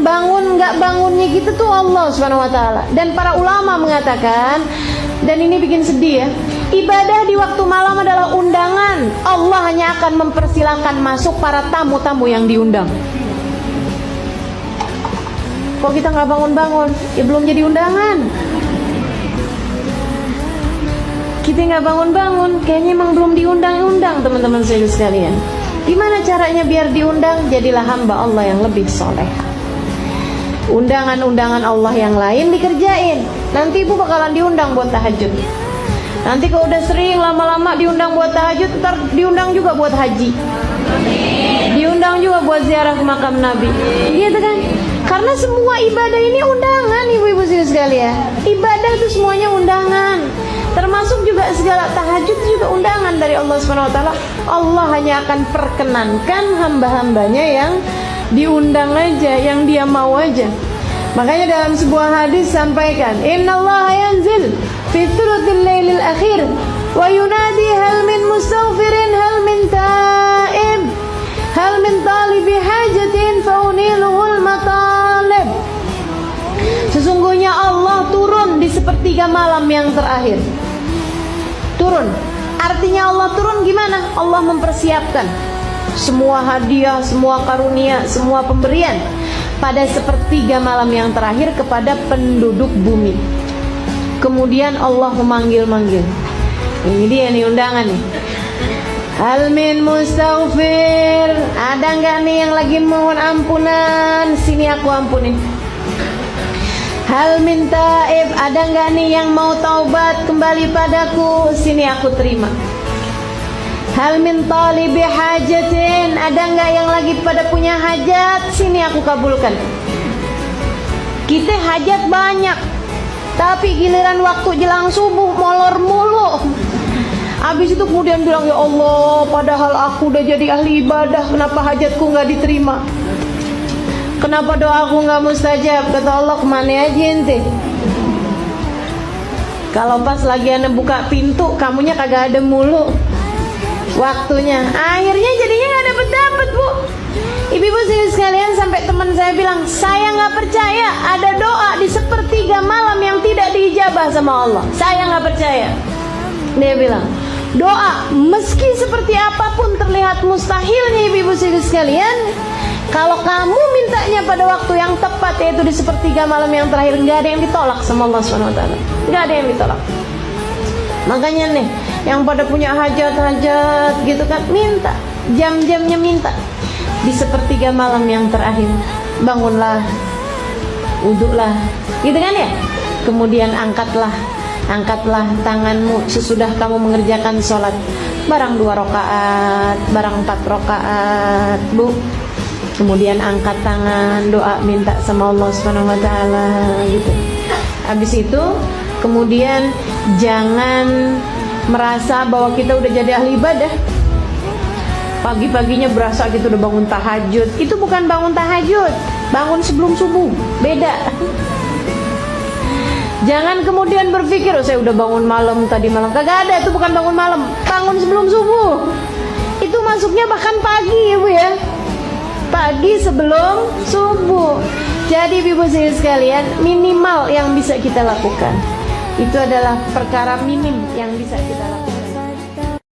bangun nggak bangunnya gitu tuh Allah Subhanahu wa taala. Dan para ulama mengatakan, dan ini bikin sedih ya, ibadah di waktu malam adalah undangan. Allah hanya akan mempersilahkan masuk para tamu-tamu yang diundang. Kok kita nggak bangun-bangun? Ya belum jadi undangan. Kita nggak bangun-bangun, kayaknya emang belum diundang-undang, teman-teman sekalian. Gimana caranya biar diundang? Jadilah hamba Allah yang lebih soleh. Undangan-undangan Allah yang lain dikerjain. Nanti ibu bakalan diundang buat tahajud. Nanti kalau udah sering lama-lama diundang buat tahajud, ntar diundang juga buat haji, diundang juga buat ziarah ke makam Nabi. Gitu kan? Karena semua ibadah ini undangan, ibu-ibu sekalian. Ibadah itu semuanya undangan. Termasuk juga segala tahajud juga undangan dari Allah Subhanahu wa taala. Allah hanya akan perkenankan hamba-hambanya yang diundang aja, yang dia mau aja. Makanya dalam sebuah hadis sampaikan, innallaha yanzil fi thuluthil lailil akhir wa yunadi hal min mustaghfirin hal min taib hal min talibi hajatin fauniluhul matalib. Sesungguhnya Allah turun di sepertiga malam yang terakhir. Turun, artinya Allah turun gimana? Allah mempersiapkan semua hadiah, semua karunia, semua pemberian pada sepertiga malam yang terakhir kepada penduduk bumi. Kemudian Allah memanggil-manggil. Ini dia nih undangan nih. Hal min mustaghfir, ada nggak nih yang lagi mohon ampunan? Sini aku ampunin. Hal min taib, ada nggak nih yang mau taubat kembali padaku? Sini aku terima. Hal min talibi hajatin, ada nggak yang lagi pada punya hajat? Sini aku kabulkan. Kita hajat banyak, tapi giliran waktu jelang subuh molor mulu. Habis itu kemudian bilang, ya Allah, padahal aku udah jadi ahli ibadah, kenapa hajatku nggak diterima? Kenapa doaku nggak mustajab? Kata Allah, kemana aja ente? Kalau pas lagi ane buka pintu, kamunya kagak ada mulu waktunya. Akhirnya jadinya nggak dapet bu. Ibu-ibu sekalian, sampai teman saya bilang, saya nggak percaya ada doa di sepertiga malam yang tidak diijabah sama Allah. Saya nggak percaya. Dia bilang, doa meski seperti apapun terlihat mustahilnya, ibu-ibu sekalian, kalau kamu mintanya pada waktu yang tepat, yaitu di sepertiga malam yang terakhir, nggak ada yang ditolak sama Allah SWT. Nggak ada yang ditolak. Makanya nih, yang pada punya hajat-hajat gitu kan, minta, jam-jamnya minta. Di sepertiga malam yang terakhir, bangunlah, wudhulah, gitu kan ya. Kemudian angkatlah tanganmu sesudah kamu mengerjakan sholat. Barang 2 rakaat, barang 4 rakaat, bu. Kemudian angkat tangan, doa, minta sama Allah Subhanahu wa taala gitu. Habis itu kemudian jangan merasa bahwa kita udah jadi ahli ibadah. Pagi-paginya berasa gitu udah bangun tahajud. Itu bukan bangun tahajud, bangun sebelum subuh. Beda. Jangan kemudian berpikir, oh saya udah bangun malam tadi malam. Kagak ada, itu bukan bangun malam, bangun sebelum subuh. Itu masuknya bahkan pagi ya bu ya. Pagi sebelum subuh. Jadi ibu sekalian, minimal yang bisa kita lakukan itu adalah perkara minim yang bisa kita lakukan.